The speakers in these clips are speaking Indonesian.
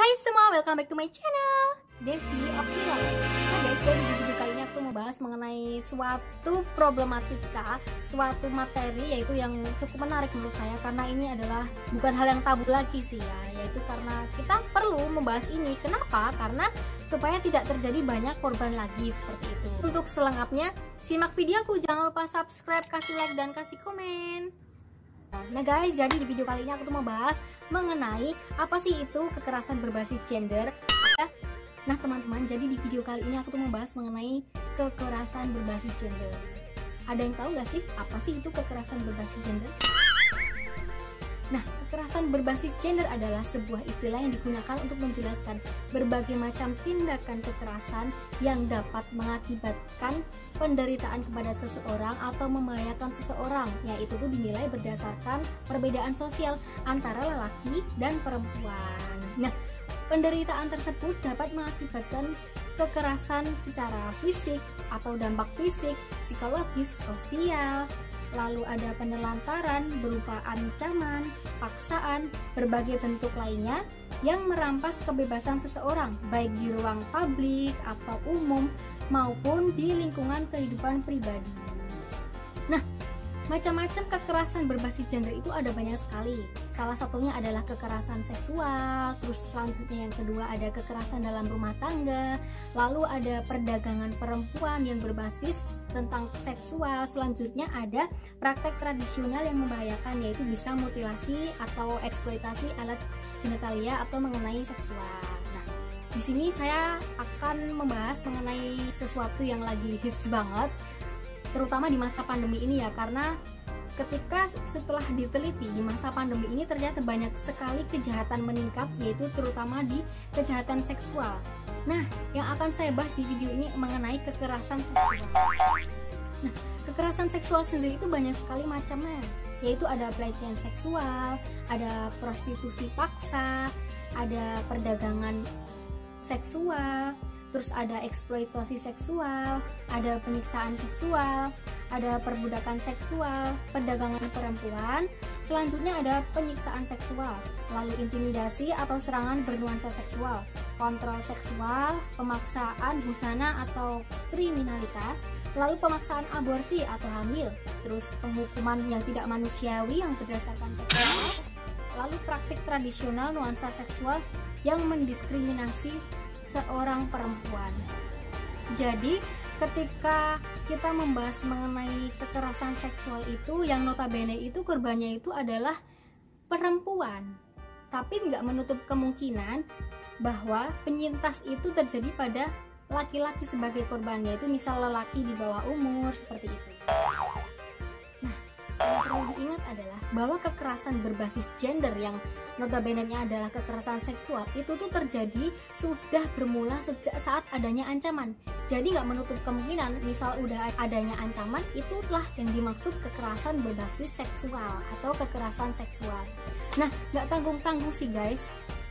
Hai semua, welcome back to my channel Devi Official. Nah guys, jadi di video kali ini aku mau bahas mengenai suatu problematika, suatu materi yaitu yang cukup menarik menurut saya, karena ini adalah bukan hal yang tabu lagi sih ya, yaitu karena kita perlu membahas ini. Kenapa? Karena supaya tidak terjadi banyak korban lagi seperti itu. Untuk selengkapnya, simak videoku, jangan lupa subscribe, kasih like, dan kasih komen. Nah guys, jadi di video kali ini aku tuh mau bahas mengenai apa sih itu kekerasan berbasis gender. Nah teman-teman, jadi di video kali ini aku tuh mau bahas mengenai kekerasan berbasis gender. Ada yang tahu gak sih apa sih itu kekerasan berbasis gender? Nah, kekerasan berbasis gender adalah sebuah istilah yang digunakan untuk menjelaskan berbagai macam tindakan kekerasan yang dapat mengakibatkan penderitaan kepada seseorang atau membahayakan seseorang, yaitu tuh dinilai berdasarkan perbedaan sosial antara lelaki dan perempuan. Nah, penderitaan tersebut dapat mengakibatkan kekerasan secara fisik atau dampak fisik, psikologis, sosial. Lalu ada penelantaran berupa ancaman, paksaan, berbagai bentuk lainnya yang merampas kebebasan seseorang, baik di ruang publik atau umum maupun di lingkungan kehidupan pribadi. Nah, macam-macam kekerasan berbasis gender itu ada banyak sekali. Salah satunya adalah kekerasan seksual, terus selanjutnya yang kedua ada kekerasan dalam rumah tangga, lalu ada perdagangan perempuan yang berbasis tentang seksual, selanjutnya ada praktek tradisional yang membahayakan, yaitu bisa mutilasi atau eksploitasi alat genitalia atau mengenai seksual. Nah, di sini saya akan membahas mengenai sesuatu yang lagi hits banget, terutama di masa pandemi ini ya, karena ketika setelah diteliti di masa pandemi ini ternyata banyak sekali kejahatan meningkat, yaitu terutama di kejahatan seksual. Nah, yang akan saya bahas di video ini mengenai kekerasan seksual. Nah, kekerasan seksual sendiri itu banyak sekali macamnya, yaitu ada pelecehan seksual, ada prostitusi paksa, ada perdagangan seksual, terus ada eksploitasi seksual, ada penyiksaan seksual, ada perbudakan seksual, perdagangan perempuan, selanjutnya ada penyiksaan seksual, lalu intimidasi atau serangan bernuansa seksual, kontrol seksual, pemaksaan busana atau kriminalitas, lalu pemaksaan aborsi atau hamil, terus penghukuman yang tidak manusiawi yang berdasarkan seksual, lalu praktik tradisional nuansa seksual yang mendiskriminasi seorang perempuan. Jadi ketika kita membahas mengenai kekerasan seksual itu, yang notabene itu korbannya itu adalah perempuan, tapi nggak menutup kemungkinan bahwa penyintas itu terjadi pada laki-laki sebagai korbannya, itu misal lelaki di bawah umur seperti itu. Nah, yang perlu diingat adalah bahwa kekerasan berbasis gender yang notabene-nya adalah kekerasan seksual itu tuh terjadi sudah bermula sejak saat adanya ancaman. Jadi nggak menutup kemungkinan misal udah adanya ancaman, itulah yang dimaksud kekerasan berbasis seksual atau kekerasan seksual. Nah, nggak tanggung-tanggung sih guys,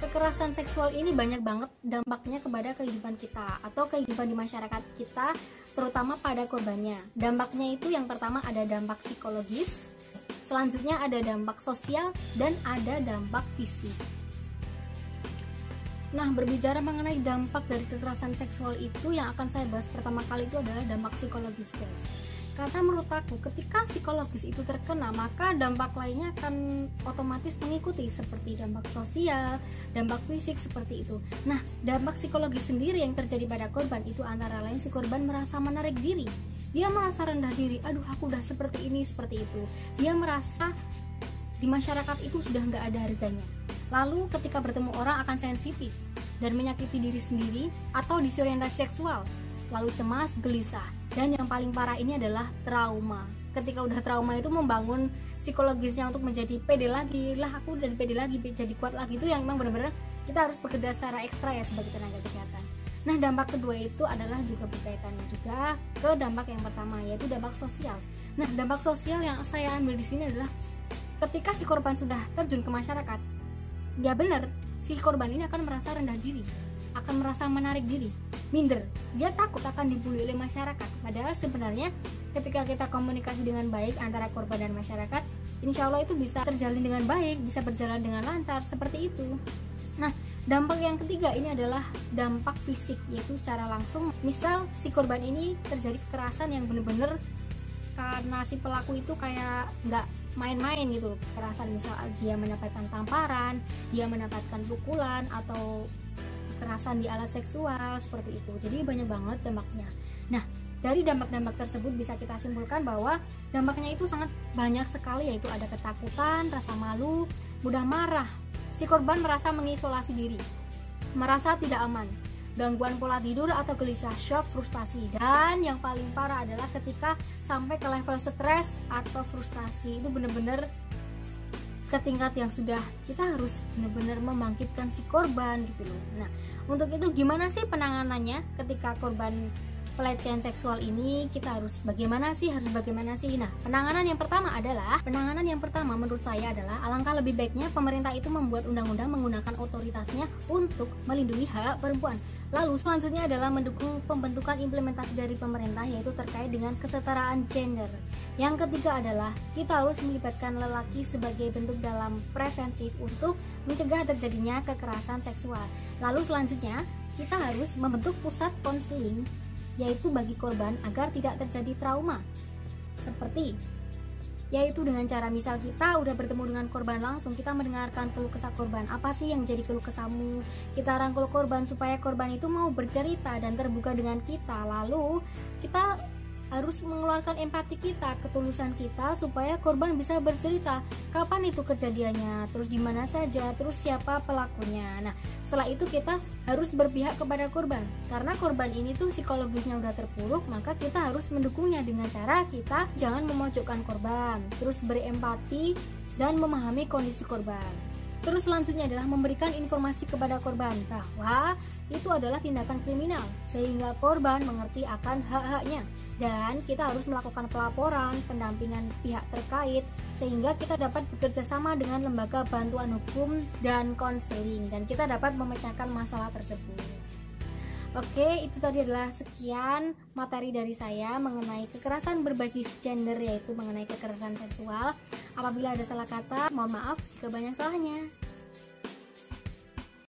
kekerasan seksual ini banyak banget dampaknya kepada kehidupan kita atau kehidupan di masyarakat kita, terutama pada korbannya. Dampaknya itu yang pertama ada dampak psikologis, selanjutnya ada dampak sosial, dan ada dampak fisik. Nah, berbicara mengenai dampak dari kekerasan seksual itu, yang akan saya bahas pertama kali itu adalah dampak psikologis guys. Karena menurut aku ketika psikologis itu terkena, maka dampak lainnya akan otomatis mengikuti, seperti dampak sosial, dampak fisik seperti itu. Nah, dampak psikologis sendiri yang terjadi pada korban itu antara lain si korban merasa menarik diri. Dia merasa rendah diri, aduh aku udah seperti ini, seperti itu. Dia merasa di masyarakat itu sudah nggak ada harganya. Lalu ketika bertemu orang akan sensitif dan menyakiti diri sendiri atau disorientasi seksual. Lalu cemas, gelisah. Dan yang paling parah ini adalah trauma. Ketika udah trauma itu membangun psikologisnya untuk menjadi pede lagi. Lah aku udah pede lagi, jadi kuat lagi. Itu yang memang benar-benar kita harus bekerja secara ekstra ya sebagai tenaga kesehatan. Nah, dampak kedua itu adalah juga berkaitannya juga ke dampak yang pertama, yaitu dampak sosial. Nah, dampak sosial yang saya ambil di sini adalah ketika si korban sudah terjun ke masyarakat, ya benar, si korban ini akan merasa rendah diri, akan merasa menarik diri, minder. Dia takut akan dibully oleh masyarakat. Padahal sebenarnya ketika kita komunikasi dengan baik antara korban dan masyarakat, insya Allah itu bisa terjalin dengan baik, bisa berjalan dengan lancar, seperti itu. Nah, Dampak yang ketiga ini adalah dampak fisik, yaitu secara langsung. Misal si korban ini terjadi kekerasan yang bener-bener karena si pelaku itu kayak nggak main-main gitu, kekerasan. Misal dia mendapatkan tamparan, dia mendapatkan pukulan, atau kekerasan di alat seksual seperti itu. Jadi banyak banget dampaknya. Nah, dari dampak-dampak tersebut bisa kita simpulkan bahwa dampaknya itu sangat banyak sekali, yaitu ada ketakutan, rasa malu, mudah marah. Si korban merasa mengisolasi diri, merasa tidak aman, gangguan pola tidur atau gelisah, shock, frustasi. Dan yang paling parah adalah ketika sampai ke level stres atau frustasi. Itu benar-benar ke tingkat yang sudah kita harus benar-benar membangkitkan si korban gitu loh. Nah, untuk itu gimana sih penanganannya ketika korban pelecehan seksual ini? Kita harus bagaimana sih? Nah, penanganan yang pertama menurut saya adalah alangkah lebih baiknya pemerintah itu membuat undang-undang menggunakan otoritasnya untuk melindungi hak perempuan. Lalu selanjutnya adalah mendukung pembentukan implementasi dari pemerintah, yaitu terkait dengan kesetaraan gender. Yang ketiga adalah kita harus melibatkan lelaki sebagai bentuk dalam preventif untuk mencegah terjadinya kekerasan seksual. Lalu selanjutnya kita harus membentuk pusat konseling, yaitu bagi korban agar tidak terjadi trauma, seperti yaitu dengan cara misal kita udah bertemu dengan korban langsung, kita mendengarkan keluh kesah korban, apa sih yang jadi keluh kesahmu, kita rangkul korban supaya korban itu mau bercerita dan terbuka dengan kita. Lalu kita harus mengeluarkan empati kita, ketulusan kita, supaya korban bisa bercerita kapan itu kejadiannya, terus di mana saja, terus siapa pelakunya. Nah, setelah itu kita harus berpihak kepada korban, karena korban ini tuh psikologisnya udah terpuruk, maka kita harus mendukungnya dengan cara kita jangan memojokkan korban, terus berempati dan memahami kondisi korban. Terus selanjutnya adalah memberikan informasi kepada korban bahwa itu adalah tindakan kriminal, sehingga korban mengerti akan hak-haknya. Dan kita harus melakukan pelaporan, pendampingan pihak terkait, sehingga kita dapat bekerja sama dengan lembaga bantuan hukum dan konseling, dan kita dapat memecahkan masalah tersebut. Oke, itu tadi adalah sekian materi dari saya mengenai kekerasan berbasis gender, yaitu mengenai kekerasan seksual. Apabila ada salah kata, mohon maaf jika banyak salahnya.